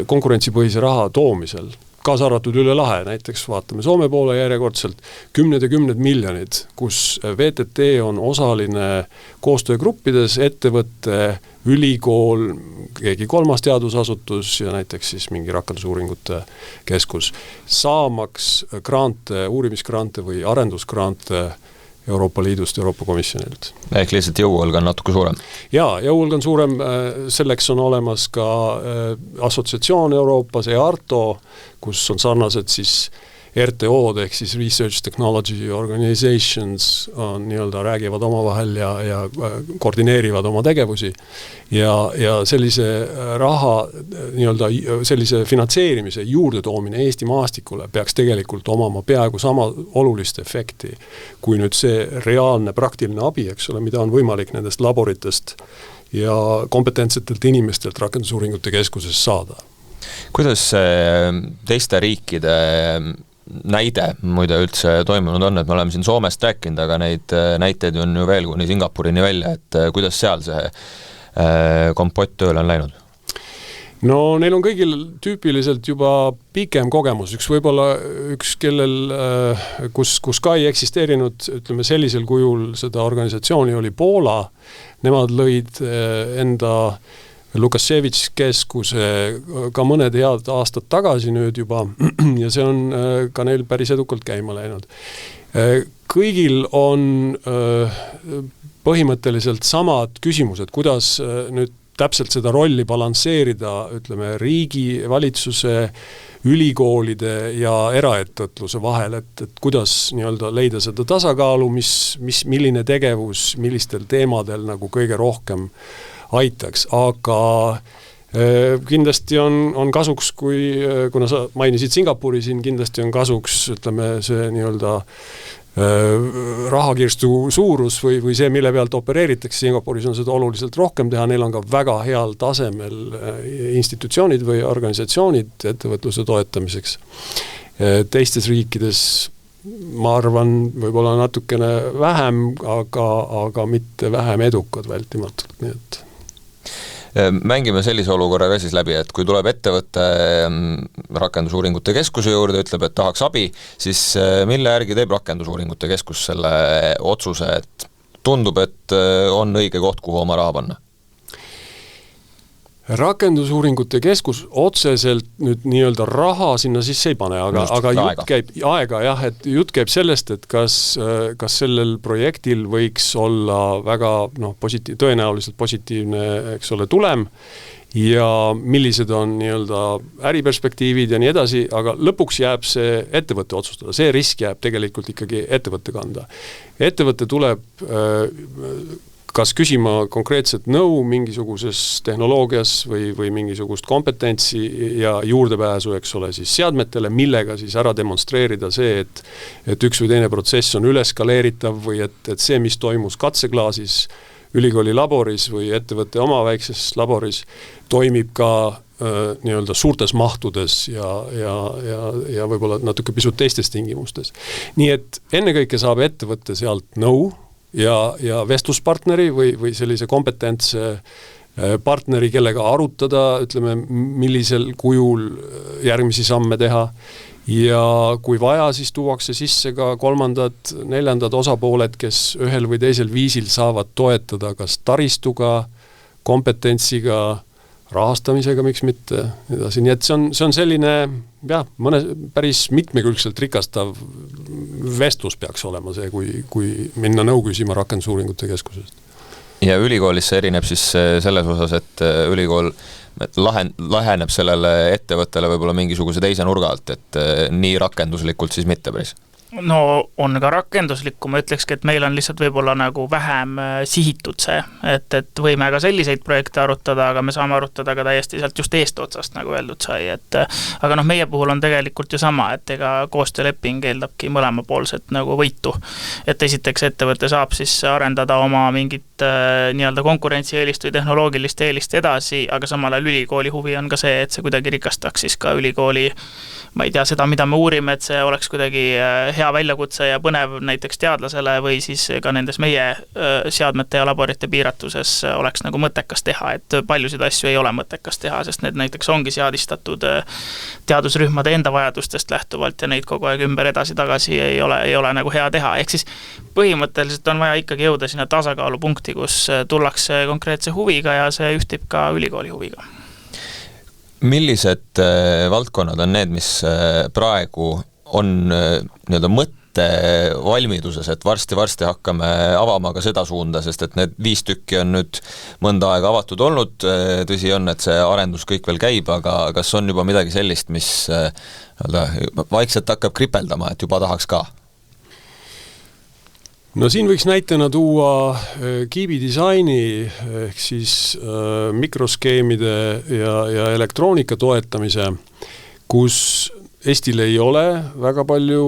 konkurentsipõhise raha toomisel, kaasa arvatud üle lahe, näiteks vaatame Soome poole järjekordselt, 10 ja 10 miljonid, kus VTT on osaline koostöögruppides, ettevõtte, ülikool, keegi kolmas teadusasutus ja näiteks siis mingi rakendusuuringute keskus, saamaks grante, uurimisgrante või arendusgrante Euroopa Liidust, Euroopa Komisjonilt. Ehk lihtsalt jõuõlg on natuke suurem? Jaa, jõuõlg on suurem, selleks on olemas ka assotsiatsioon Euroopas, EARTO, kus on sarnased siis RTO-d ehk siis Research Technology Organizations on nii-öelda räägivad omavahel ja koordineerivad oma tegevusi ja sellise raha nii-öelda sellise finantseerimise juurde toomine Eesti maastikule peaks tegelikult omama peaaegu sama olulist efekti kui nüüd see reaalne praktiline abi, eks ole, mida on võimalik nendest laboritest ja kompetentsetelt inimestelt rakendusuuringute keskuses saada. Kuidas teiste riikide näide muide üldse toimunud on, et me oleme siin Soomest rääkinud, aga neid näiteid on ju veel kuni Singapurini välja, et kuidas seal see kompott tööle on läinud? No neil on kõigil tüüpiliselt juba pikem kogemus, kellel, kus ka ei eksisteerinud, ütleme sellisel kujul seda organisatsiooni oli Poola, nemad lõid enda Lukaševitš keskuse ka mõned head aastad tagasi nüüd juba ja see on ka neil päris edukalt käima läinud. Kõigil on põhimõtteliselt samad küsimused, kuidas nüüd täpselt seda rolli balansseerida, ütleme, riigi, valitsuse, ülikoolide ja eraettevõtluse vahel, et kuidas nii-öelda leida seda tasakaalu, milline tegevus, millistel teemadel nagu kõige rohkem aitaks, aga kindlasti on kasuks, kuna sa mainisid Singapuri siin, kindlasti on kasuks, ütleme, see nii-öelda rahakirstu suurus või see, mille pealt opereeritakse. Singapuris on seda oluliselt rohkem teha, neil on ka väga heal tasemel institutsioonid või organisatsioonid ettevõtluse toetamiseks. Teistes riikides ma arvan, võib-olla natukene vähem, aga mitte vähem edukad vältimatult, nii et mängime sellise olukorra ka siis läbi, et kui tuleb ettevõtte rakendusuuringute keskuse juurde, ütleb, et tahaks abi, siis mille järgi teeb rakendusuuringute keskus selle otsuse, et tundub, et on õige koht, kuhu oma raha panna? Rakendusuuringute keskus otseselt nüüd nii-öelda raha sinna sisse ei pane, aga jutt käib aega jah, et jutt käib sellest, et kas sellel projektil võiks olla väga tõenäoliselt positiivne, eks ole, tulem ja millised on nii-öelda äriperspektiivid ja nii edasi, aga lõpuks jääb see ettevõtte otsustada. See risk jääb tegelikult ikkagi ettevõtte kanda. Ettevõtte tuleb kas küsima konkreetset nõu mingisuguses tehnoloogias või mingisugust kompetentsi ja juurdepääsu, eks ole, siis seadmetele, millega siis ära demonstreerida see, et üks või teine protsess on üleskaleeritav või et see, mis toimus katseklaasis ülikooli laboris või ettevõtte oma väikses laboris, toimib ka nii-öelda suurtes mahtudes ja võib-olla natuke pisut teistes tingimustes. Nii et ennekõike saab ettevõtte sealt nõu ja vestluspartneri või sellise kompetentse partneri, kellega arutada, ütleme, millisel kujul järgmisi samme teha ja kui vaja, siis tuuakse sisse ka kolmandad, neljandad osapooled, kes ühel või teisel viisil saavad toetada kas taristuga, kompetentsiga, rahastamisega, miks mitte edasi. Nii et see on selline päris mitmekülgselt rikastav vestlus peaks olema see, kui minna nõu küsima rakendusuuringute keskusest. Ja ülikoolis see erineb siis selles osas, et ülikool läheneb sellele ettevõttele võib-olla mingisuguse teise nurga alt, et nii rakenduslikult siis mitte päris. No on ka rakenduslikku, ma ütlekski, et meil on lihtsalt võib-olla nagu vähem sihitud see, et võime ka selliseid projekte arutada, aga me saame arutada ka täiesti sealt just eestotsast, nagu öeldud sai, aga meie puhul on tegelikult ju sama, et ega koostööleping eeldabki mõlemapoolset nagu võitu, et esiteks ettevõte saab siis arendada oma mingit nii-öelda konkurentsieelist või tehnoloogilist eelist edasi, aga samal ajal ülikooli huvi on ka see, et see kuidagi rikastaks siis ka ülikooli, ma ei tea, seda, mida me uurime, et see oleks kuidagi hea väljakutse ja põnev näiteks teadlasele või siis ka nendes meie seadmete ja laborite piiratuses oleks nagu mõttekas teha, et paljusid asju ei ole mõttekas teha, sest need näiteks ongi seadistatud teadusrühmade enda vajadustest lähtuvalt ja neid kogu aeg ümber edasi-tagasi ei ole nagu hea teha, ehk siis põhimõtteliselt on vaja ikkagi jõuda sinna tasakaalupunkti, kus tullakse konkreetse huviga ja see ühtib ka ülikooli huviga. Millised valdkonnad on need, mis praegu on nii-öelda valmiduses, et varsti hakkame avama ka seda suunda, sest et need 5 tükki on nüüd mõnda aega avatud olnud, tõsi on, et see arendus kõik veel käib, aga kas on juba midagi sellist, mis vaikselt hakkab kripeldama, et juba tahaks ka? No siin võiks näitena tuua kiibidisaini ehk siis mikroskeemide ja elektroonika toetamise, kus Eestil ei ole väga palju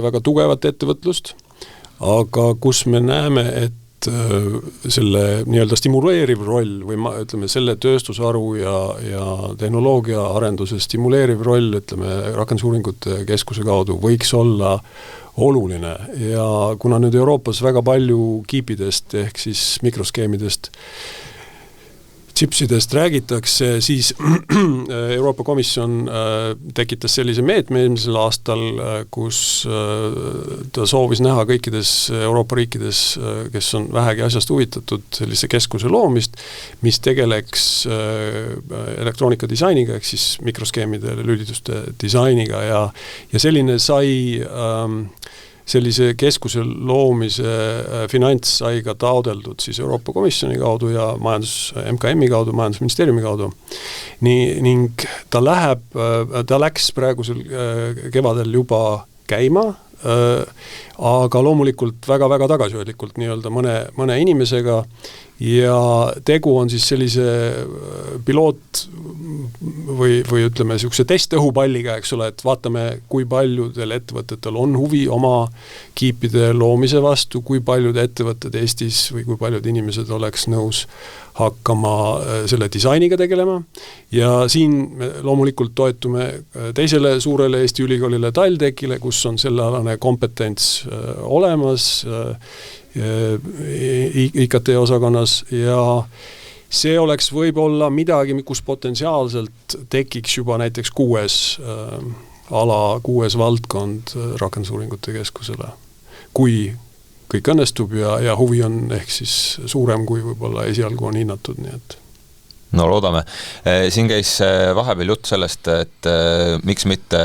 väga tugevat ettevõtlust, aga kus me näeme, et selle nii-öelda stimuleeriv roll või ütleme, selle tööstusharu ja tehnoloogia arenduse stimuleeriv roll, ütleme, rakendusuuringute keskuse kaudu võiks olla oluline ja kuna nüüd Euroopas väga palju kiipidest ehk siis mikroskeemidest chipsidest räägitakse, siis Euroopa Komisjon tekitas sellise meetme eelmisel aastal, kus ta soovis näha kõikides Euroopa riikides, kes on vähegi asjast huvitatud, sellise keskuse loomist, mis tegeleks elektroonika disainiga, ehk siis mikroskeemide lülituste disainiga ja selline sai sellise keskuse loomise finants sai ka taodeldud siis Euroopa Komisjoni kaudu ja MKM-i kaudu, Majandusministeeriumi kaudu. Ning ta läks praegusel kevadel juba käima, aga loomulikult väga-väga tagasihoidlikult nii-öelda mõne inimesega ja tegu on siis sellise piloot või ütleme niisuguse testõhupalliga, eks ole, et vaatame, kui paljudel ettevõtetel on huvi oma kiipide loomise vastu, kui paljud ettevõtted Eestis või kui paljud inimesed oleks nõus hakkama selle disainiga tegelema ja siin me loomulikult toetume teisele suurele Eesti ülikoolile TalTechile, kus on sellealane kompetents olemas IKT osakonnas ja see oleks võib-olla midagi, kus potentsiaalselt tekiks juba näiteks 6 valdkond rakendusuuringute keskusele. Kui kõik õnnestub ja huvi on ehk siis suurem, kui võib-olla esialgu on hinnatud, nii et no loodame. Siin käis vahepeal jutt sellest, et miks mitte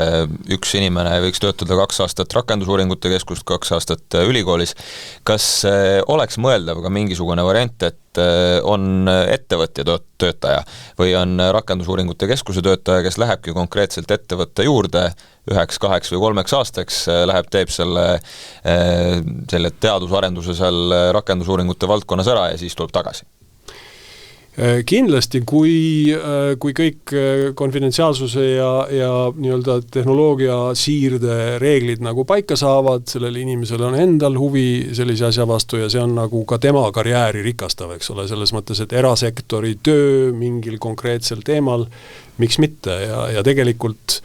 üks inimene võiks töötada 2 aastat rakendusuuringute keskust, 2 aastat ülikoolis. Kas oleks mõeldav ka mingisugune variant, et on ettevõtja töötaja või on rakendusuuringute keskuse töötaja, kes lähebki konkreetselt ettevõtte juurde 1, 2 või 3 aastaks, läheb, teeb selle teadusarenduse seal rakendusuuringute valdkonnas ära ja siis tuleb tagasi? Kindlasti, kui kõik konfidentsiaalsuse ja nii-öelda tehnoloogia siirde reeglid nagu paika saavad, sellel inimesel on endal huvi sellise asja vastu ja see on nagu ka tema karjääri rikastav, eks ole, selles mõttes, et erasektori töö mingil konkreetsel teemal, miks mitte ja tegelikult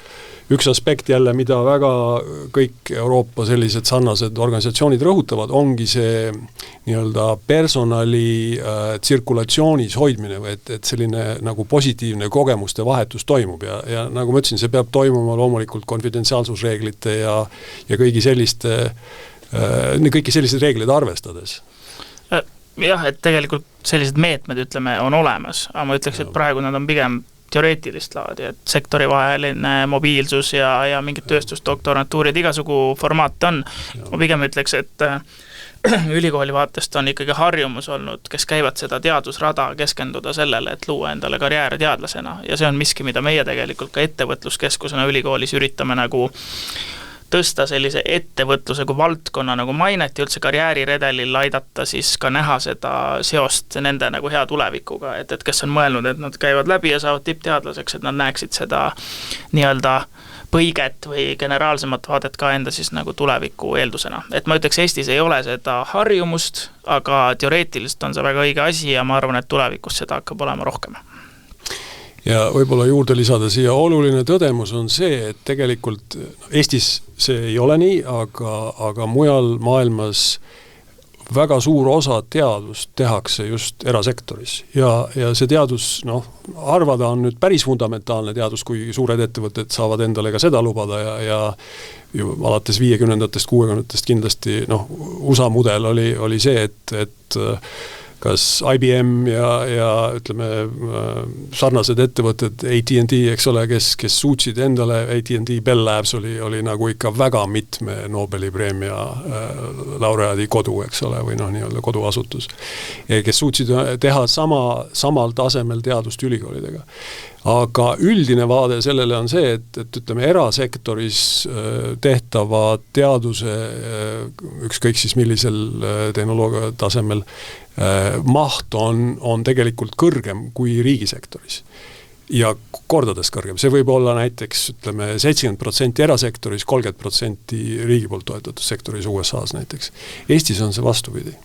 üks aspekt jälle, mida väga kõik Euroopa sellised sarnased organisatsioonid rõhutavad, ongi see nii-öelda personali tsirkulatsioonis hoidmine, et selline nagu positiivne kogemuste vahetus toimub ja nagu ma ütlesin, see peab toimuma loomulikult konfidentsiaalsusreeglite ja kõiki selliseid reegleid arvestades. Jah, et tegelikult sellised meetmed, ütleme, on olemas, aga ma ütleks, et praegu nad on pigem teoreetilist laadi, et sektorivaheline mobiilsus ja mingid tööstusdoktorantuurid, igasugu formaat on. Ma pigem ütleks, et ülikooli vaatest on ikkagi harjumus olnud, kes käivad seda teadusrada keskenduda sellele, et luua endale karjääri teadlasena ja see on miski, mida meie tegelikult ka ettevõtluskeskusena ülikoolis üritame nagu tõsta sellise ettevõtluse kui valdkonna nagu mainet ja üldse karjääriredelil aidata siis ka näha seda seost nende nagu hea tulevikuga, et kes on mõelnud, et nad käivad läbi ja saavad tippteadlaseks, et nad näeksid seda nii-öelda põiget või generaalsemat vaadet ka enda siis nagu tuleviku eeldusena. Et ma ütleks, Eestis ei ole seda harjumust, aga teoreetiliselt on see väga õige asi ja ma arvan, et tulevikus seda hakkab olema rohkem. Ja võib-olla juurde lisada siia oluline tõdemus on see, et tegelikult Eestis see ei ole nii, aga mujal maailmas väga suur osa teadust tehakse just erasektoris ja see teadus, arvada on nüüd päris fundamentaalne teadus, kui suured ettevõtted saavad endale ka seda lubada ja ju alates 50-ndatest, 60-ndatest kindlasti, USA mudel oli see, et kas IBM ja ütleme sarnased ettevõtted, AT&T, eks ole, kes suutsid endale, AT&T Bell Labs oli nagu ikka väga mitme Nobeli preemia laureaadi kodu, eks ole, või nii-öelda koduasutus, kes suutsid teha samal tasemel teadust ülikoolidega. Aga üldine vaade sellele on see, et ütleme erasektoris tehtava teaduse, ükskõik siis millisel tehnoloogia tasemel, maht on tegelikult kõrgem kui riigisektoris. Ja kordades kõrgem. See võib olla näiteks, ütleme, 70% erasektoris, 30% riigi poolt toetatud sektoris USAs näiteks. Eestis on see vastupidi.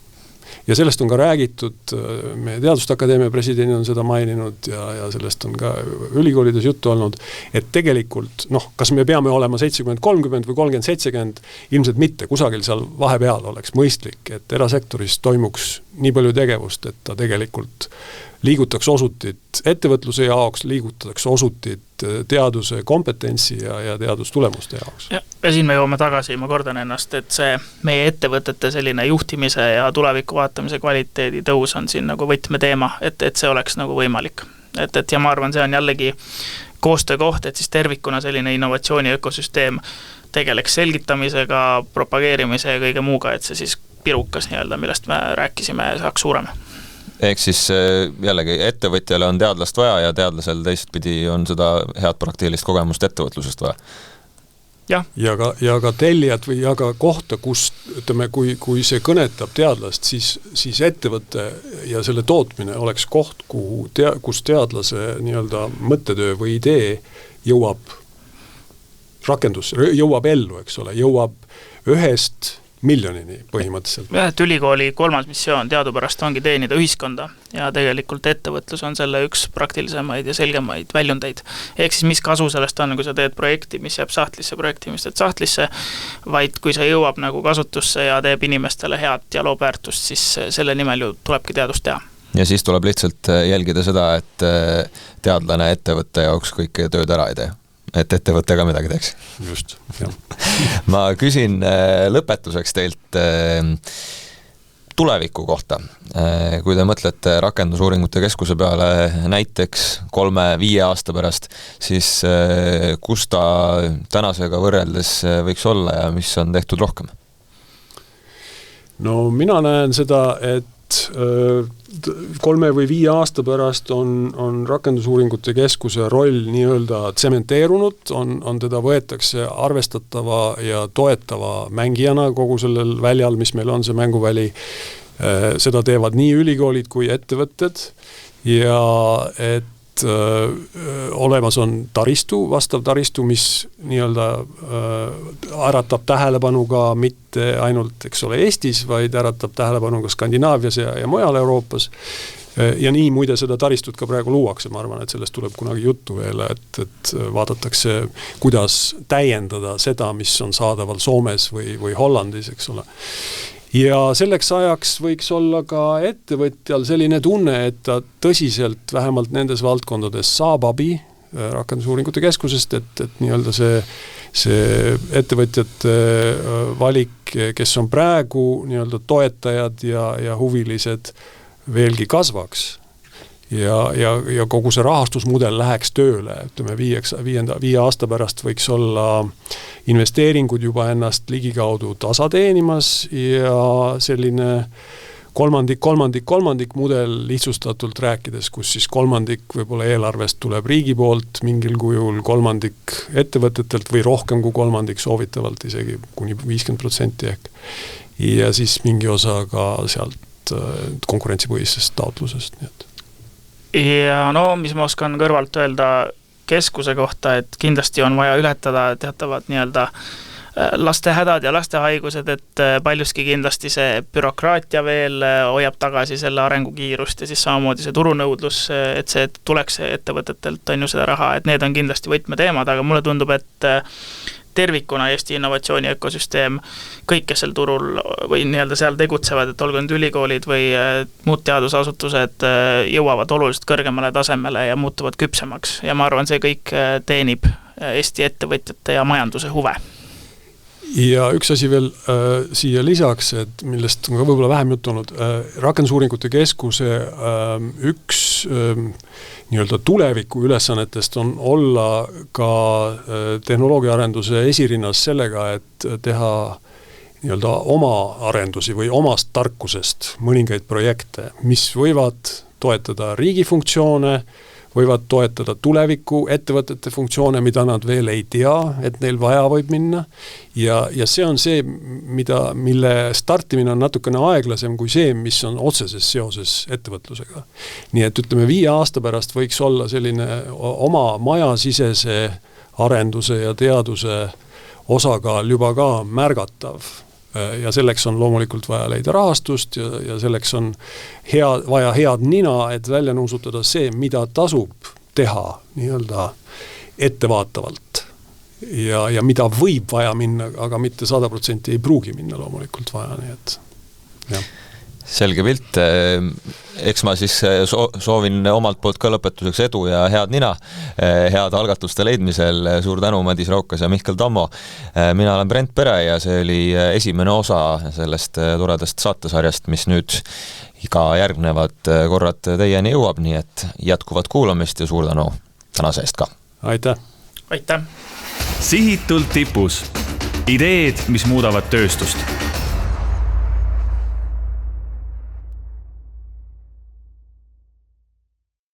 Ja sellest on ka räägitud, meie Teaduste Akadeemia president on seda maininud ja sellest on ka ülikoolides juttu olnud, et tegelikult, kas me peame olema 70-30 või 30-70, ilmselt mitte, kusagil seal vahepeal oleks mõistlik, et erasektoris toimuks nii palju tegevust, et ta tegelikult liigutaks osutit ettevõtluse jaoks, liigutaks osutit teaduse kompetentsi ja teadustulemuste jaoks. Ja siin me jõuame tagasi, ma kordan ennast, et see meie ettevõtete selline juhtimise ja tuleviku vaatamise kvaliteedi tõus on siin nagu võtmeteema, et see oleks nagu võimalik. Ja ma arvan, see on jällegi koostöö koht, et siis tervikuna selline innovatsiooni ökosüsteem tegeleks selgitamisega, propageerimise ja kõige muuga, et see siis pirukas nii-öelda, millest me rääkisime, saaks suurem. Ehk siis jällegi ettevõtjale on teadlast vaja ja teadlasel teistpidi on seda head praktilist kogemust ettevõtlusest vaja. Ja ka tellijad või ka kohta, kus, ütleme, kui see kõnetab teadlast, siis ettevõtte ja selle tootmine oleks koht, kus teadlase nii-öelda mõttetöö või idee jõuab rakendusse, jõuab ellu, eks ole, jõuab 1 miljonini põhimõtteliselt. Et ülikooli 3. missioon teadupärast ongi teenida ühiskonda ja tegelikult ettevõtlus on selle üks praktilisemaid ja selgemaid väljundeid. Ehk siis mis kasu sellest on, kui sa teed projekti, mis jääb sahtlisse, projekti, mis teed sahtlisse, vaid kui sa jõuab nagu kasutusse ja teeb inimestele head ja loob väärtust, siis selle nimel ju tulebki teadust teha. Ja siis tuleb lihtsalt jälgida seda, et teadlane ettevõtte jaoks kõike tööd ära ei tee. Et ettevõte ka midagi teeks. Just, jah. Ma küsin lõpetuseks teilt tuleviku kohta. Kui te mõtlete rakendusuuringute keskuse peale näiteks 3-5 aasta pärast, siis kus ta tänasega võrreldes võiks olla ja mis on tehtud rohkem? No mina näen seda, et 3 või 5 aasta pärast on rakendusuuringute keskuse roll nii-öelda tsementeerunud, on teda võetakse arvestatava ja toetava mängijana kogu sellel väljal, mis meil on see mänguväli. Seda teevad nii ülikoolid kui ettevõtted ja et olemas on vastav taristu, mis nii-öelda äratab tähelepanu ka mitte ainult, eks ole, Eestis, vaid äratab tähelepanu ka Skandinaavias ja mujal Euroopas. Ja nii muide seda taristut ka praegu luuakse, ma arvan, et sellest tuleb kunagi juttu veel, et vaadatakse, kuidas täiendada seda, mis on saadaval Soomes või Hollandis, eks ole. Ja selleks ajaks võiks olla ka ettevõtjal selline tunne, et ta tõsiselt vähemalt nendes valdkondades saab abi rakendusuuringute keskusest, et nii-öelda see ettevõtjate valik, kes on praegu nii-öelda toetajad ja huvilised, veelgi kasvaks. Ja kogu see rahastusmudel läheks tööle, ütleme 5 aasta pärast võiks olla investeeringud juba ennast ligikaudu tasa teenimas ja selline kolmandik mudel lihtsustatult rääkides, kus siis kolmandik võib-olla eelarvest tuleb riigi poolt, mingil kujul kolmandik ettevõtetelt või rohkem kui kolmandik soovitavalt, isegi kuni 50% ehk. Ja siis mingi osa ka sealt konkurentsipõhisest taotlusest, nii et. Ja mis ma oskan kõrvalt öelda keskuse kohta, et kindlasti on vaja ületada teatavad nii-öelda laste hädad ja laste haigused, et paljuski kindlasti see bürokraatia veel hoiab tagasi selle arengukiirust ja siis samamoodi see turunõudlus, et see tuleks ettevõtetelt on ju seda raha, et need on kindlasti võtmeteemad, aga mulle tundub, et tervikuna Eesti innovatsiooni ökosüsteem, kõik, kes seal turul või nii-öelda seal tegutsevad, et olgu need ülikoolid või muud teadusasutused jõuavad oluliselt kõrgemale tasemele ja muutuvad küpsemaks ja ma arvan, see kõik teenib Eesti ettevõtjate ja majanduse huve. Ja üks asi veel siia lisaks, et millest on ka võib-olla vähem jutunud, Rakendusuuringute Keskuse üks nii-öelda tuleviku ülesannetest on olla ka tehnoloogiaarenduse esirinnas sellega, et teha nii-öelda oma arendusi või omast tarkusest mõningaid projekte, mis võivad toetada riigi funktsioone, võivad toetada tuleviku ettevõtete funktsioone, mida nad veel ei tea, et neil vaja võib minna. Ja see on see, mille startimine on natukene aeglasem kui see, mis on otseses seoses ettevõtlusega. Nii et ütleme, 5 aasta pärast võiks olla selline oma majasisese arenduse ja teaduse osakaal juba ka märgatav. Ja selleks on loomulikult vaja leida rahastust ja selleks on vaja head nina, et välja nuusutada see, mida tasub teha nii-öelda ettevaatavalt ja mida võib vaja minna, aga mitte 100% ei pruugi minna loomulikult vaja, nii et jah. Selge pilt, eks ma siis soovin omalt poolt ka lõpetuseks edu ja head nina, head algatuste leidmisel, suur tänu Madis Raukas ja Mihkel Tammo. Mina olen Brent Pere ja see oli esimene osa sellest toredast saatesarjast, mis nüüd iga järgnevad korrad teieni jõuab, nii et jätkuvat kuulamist ja suur tänu tänase eest ka. Aitäh! Aitäh! Sihitult tipus. Ideed, mis muudavad tööstust.